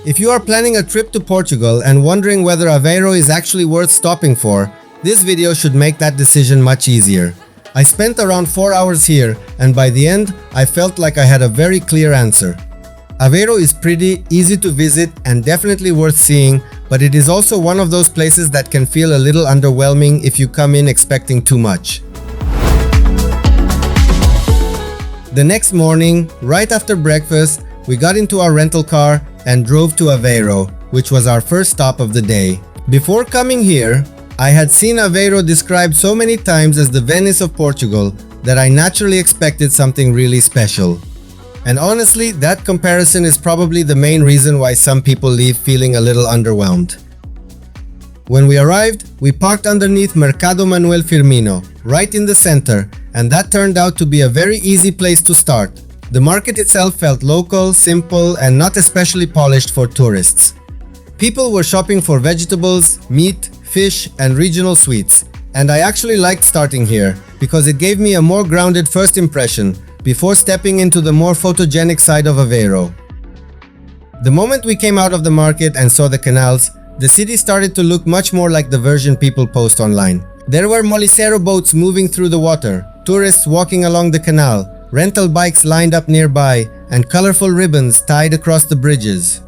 If you are planning a trip to Portugal and wondering whether Aveiro is actually worth stopping for, this video should make that decision much easier. I spent around 4 hours here, and by the end, I felt like I had a very clear answer. Aveiro is pretty, easy to visit, and definitely worth seeing, but it is also one of those places that can feel a little underwhelming if you come in expecting too much. The next morning, right after breakfast, we got into our rental car and drove to Aveiro, which was our first stop of the day. Before coming here, I had seen Aveiro described so many times as the Venice of Portugal that I naturally expected something really special. And honestly, that comparison is probably the main reason why some people leave feeling a little underwhelmed. When we arrived, we parked underneath Mercado Manuel Firmino, right in the center, and that turned out to be a very easy place to start. The market itself felt local, simple, and not especially polished for tourists. People were shopping for vegetables, meat, fish, and regional sweets, and I actually liked starting here because it gave me a more grounded first impression before stepping into the more photogenic side of Aveiro. The moment we came out of the market and saw the canals, the city started to look much more like the version people post online. There were Molicero boats moving through the water, tourists walking along the canal, rental bikes lined up nearby, and colorful ribbons tied across the bridges.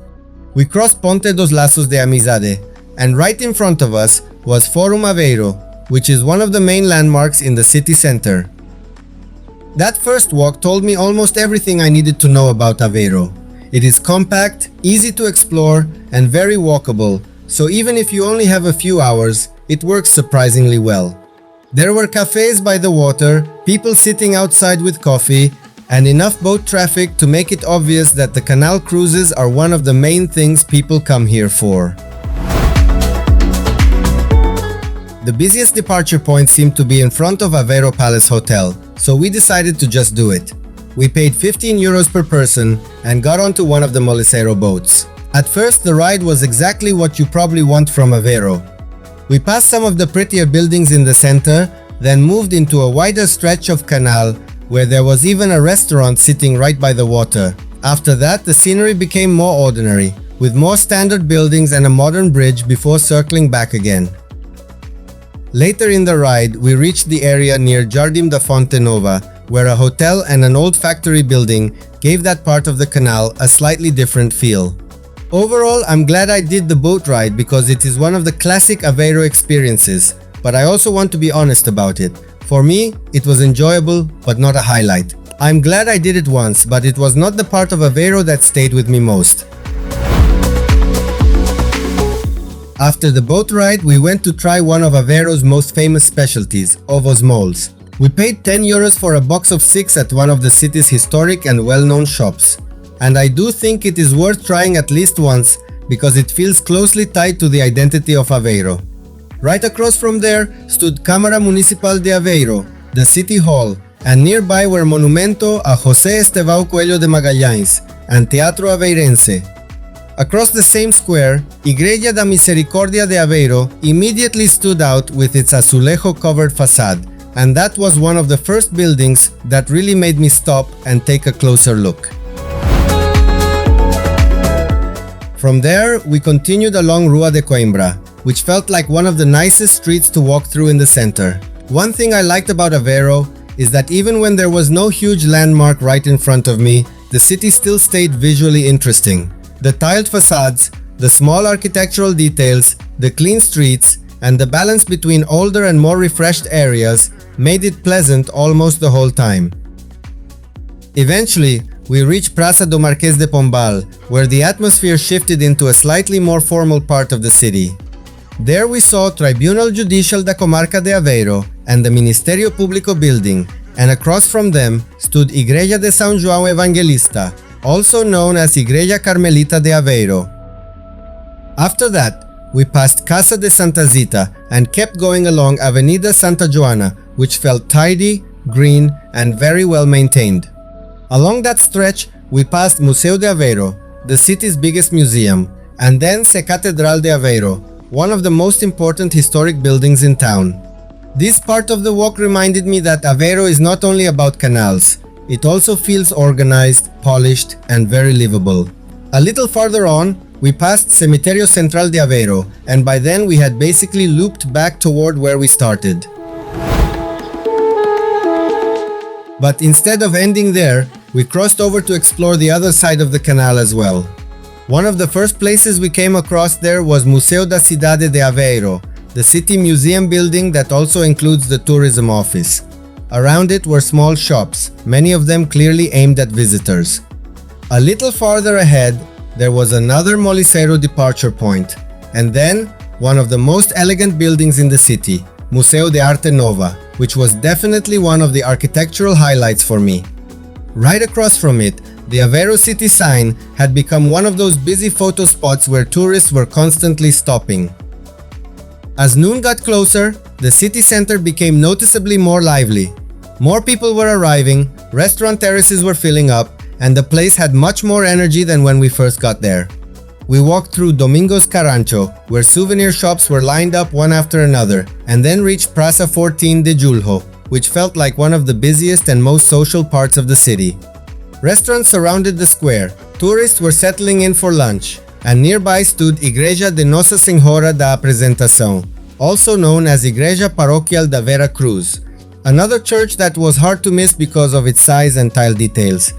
We crossed Ponte dos Laços de Amizade, and right in front of us was Forum Aveiro, which is one of the main landmarks in the city center. That first walk told me almost everything I needed to know about Aveiro. It is compact, easy to explore, and very walkable, so even if you only have a few hours, it works surprisingly well. There were cafes by the water, people sitting outside with coffee, and enough boat traffic to make it obvious that the canal cruises are one of the main things people come here for. The busiest departure point seemed to be in front of Aveiro Palace Hotel, so we decided to just do it. We paid 15 euros per person and got onto one of the Molicero boats. At first, the ride was exactly what you probably want from Aveiro. We passed some of the prettier buildings in the center, then moved into a wider stretch of canal where there was even a restaurant sitting right by the water. After that, the scenery became more ordinary, with more standard buildings and a modern bridge before circling back again. Later in the ride, we reached the area near Jardim da Fonte Nova, where a hotel and an old factory building gave that part of the canal a slightly different feel. Overall, I'm glad I did the boat ride because it is one of the classic Aveiro experiences, but I also want to be honest about it. For me, it was enjoyable, but not a highlight. I'm glad I did it once, but it was not the part of Aveiro that stayed with me most. After the boat ride, we went to try one of Aveiro's most famous specialties, Ovos moles. We paid 10 euros for a box of 6 at one of the city's historic and well-known shops. And I do think it is worth trying at least once because it feels closely tied to the identity of Aveiro. Right across from there stood Câmara Municipal de Aveiro, the city hall, and nearby were Monumento a José Estevão Coelho de Magalhães and Teatro Aveirense. Across the same square, Igreja da Misericórdia de Aveiro immediately stood out with its azulejo-covered facade, and that was one of the first buildings that really made me stop and take a closer look. From there, we continued along Rua de Coimbra, which felt like one of the nicest streets to walk through in the center. One thing I liked about Aveiro is that even when there was no huge landmark right in front of me, the city still stayed visually interesting. The tiled facades, the small architectural details, the clean streets, and the balance between older and more refreshed areas made it pleasant almost the whole time. Eventually, we reached Praça do Marquês de Pombal, where the atmosphere shifted into a slightly more formal part of the city. There we saw Tribunal Judicial da Comarca de Aveiro and the Ministério Público building, and across from them stood Igreja de São João Evangelista, also known as Igreja Carmelita de Aveiro. After that, we passed Casa de Santa Zita and kept going along Avenida Santa Joana, which felt tidy, green, and very well maintained. Along that stretch, we passed Museu de Aveiro, the city's biggest museum, and then Se Catedral de Aveiro, one of the most important historic buildings in town. This part of the walk reminded me that Aveiro is not only about canals, it also feels organized, polished, and very livable. A little farther on, We passed Cemiterio Central de Aveiro, and by then we had basically looped back toward where we started. But instead of ending there, we crossed over to explore the other side of the canal as well. One of the first places we came across there was Museu da Cidade de Aveiro, the city museum building that also includes the tourism office. Around it were small shops, many of them clearly aimed at visitors. A little farther ahead, there was another Molicero departure point, and then one of the most elegant buildings in the city, Museu de Arte Nova, which was definitely one of the architectural highlights for me. Right across from it, the Aveiro city sign had become one of those busy photo spots where tourists were constantly stopping. As noon got closer, the city center became noticeably more lively. More people were arriving, restaurant terraces were filling up, and the place had much more energy than when we first got there. We walked through Domingos Carancho, where souvenir shops were lined up one after another, and then reached Praça 14 de Julho, which felt like one of the busiest and most social parts of the city. Restaurants surrounded the square, tourists were settling in for lunch, and nearby stood Igreja de Nossa Senhora da Apresentação, also known as Igreja Paroquial da Vera Cruz, another church that was hard to miss because of its size and tile details.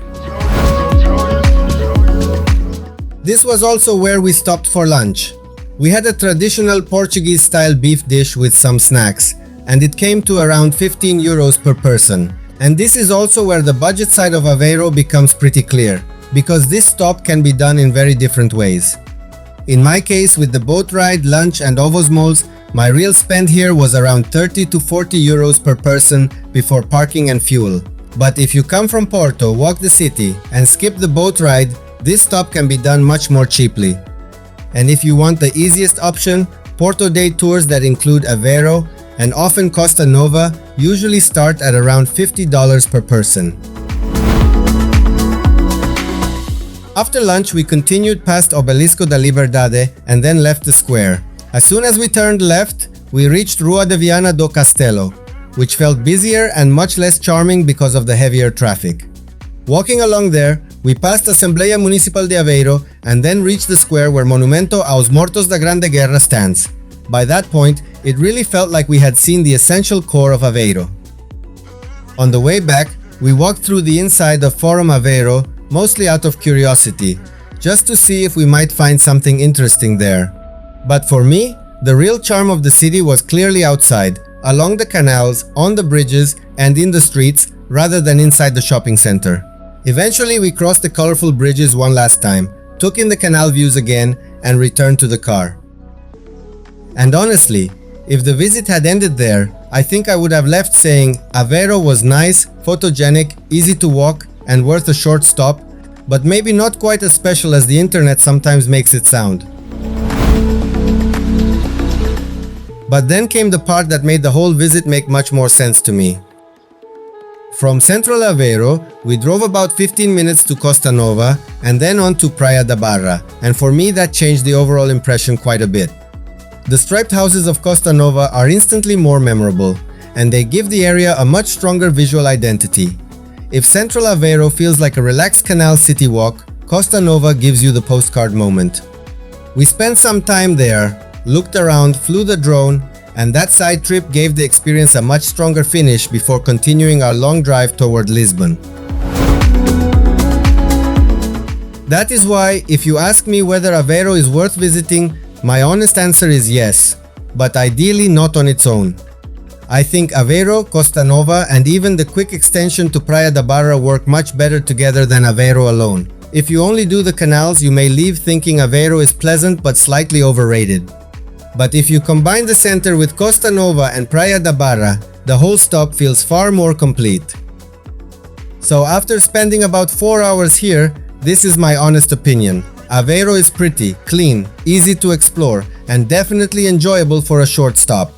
This was also where we stopped for lunch. We had a traditional Portuguese-style beef dish with some snacks, and it came to around 15 euros per person. And this is also where the budget side of Aveiro becomes pretty clear, because this stop can be done in very different ways. In my case, with the boat ride, lunch and Ovos malls, my real spend here was around 30 to 40 euros per person before parking and fuel. But if you come from Porto, walk the city, and skip the boat ride, this stop can be done much more cheaply. And if you want the easiest option, Porto day tours that include Aveiro and often Costa Nova usually start at around $50 per person. After lunch, we continued past Obelisco da Liberdade and then left the square. As soon as we turned left, we reached Rua de Viana do Castelo, which felt busier and much less charming because of the heavier traffic. Walking along there, we passed Assembleia Municipal de Aveiro and then reached the square where Monumento aos Mortos da Grande Guerra stands. By that point, it really felt like we had seen the essential core of Aveiro. On the way back, we walked through the inside of Forum Aveiro, mostly out of curiosity, just to see if we might find something interesting there. But for me, the real charm of the city was clearly outside, along the canals, on the bridges, and in the streets, rather than inside the shopping center. Eventually, we crossed the colorful bridges one last time, took in the canal views again, and returned to the car. And honestly, if the visit had ended there, I think I would have left saying Aveiro was nice, photogenic, easy to walk, and worth a short stop, but maybe not quite as special as the internet sometimes makes it sound. But then came the part that made the whole visit make much more sense to me. From central Aveiro, we drove about 15 minutes to Costa Nova and then on to Praia da Barra, and for me that changed the overall impression quite a bit. The striped houses of Costa Nova are instantly more memorable, and they give the area a much stronger visual identity. If central Aveiro feels like a relaxed canal city walk, Costa Nova gives you the postcard moment. We spent some time there, looked around, flew the drone, and that side trip gave the experience a much stronger finish before continuing our long drive toward Lisbon. That is why, if you ask me whether Aveiro is worth visiting, my honest answer is yes, but ideally not on its own. I think Aveiro, Costa Nova, and even the quick extension to Praia da Barra work much better together than Aveiro alone. If you only do the canals, you may leave thinking Aveiro is pleasant but slightly overrated. But if you combine the center with Costa Nova and Praia da Barra, the whole stop feels far more complete. So after spending about 4 hours here, this is my honest opinion. Aveiro is pretty, clean, easy to explore, and definitely enjoyable for a short stop.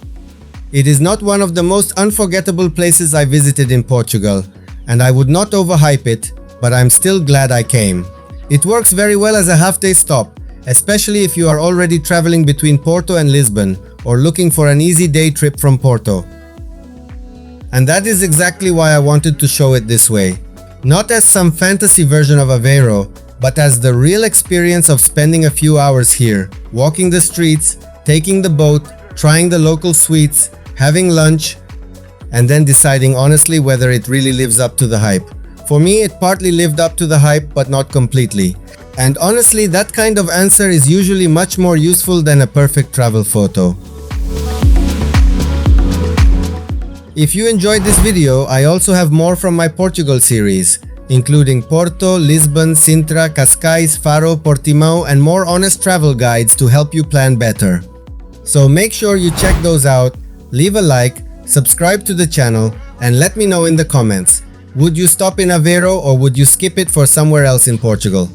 It is not one of the most unforgettable places I visited in Portugal, and I would not overhype it, but I'm still glad I came. It works very well as a half-day stop, especially if you are already traveling between Porto and Lisbon, or looking for an easy day trip from Porto. And that is exactly why I wanted to show it this way. Not as some fantasy version of Aveiro, but as the real experience of spending a few hours here, walking the streets, taking the boat, trying the local sweets, having lunch, and then deciding honestly whether it really lives up to the hype. For me, it partly lived up to the hype, but not completely. And honestly, that kind of answer is usually much more useful than a perfect travel photo. If you enjoyed this video, I also have more from my Portugal series, including Porto, Lisbon, Sintra, Cascais, Faro, Portimão, and more honest travel guides to help you plan better. So make sure you check those out, leave a like, subscribe to the channel, and let me know in the comments. Would you stop in Aveiro or would you skip it for somewhere else in Portugal?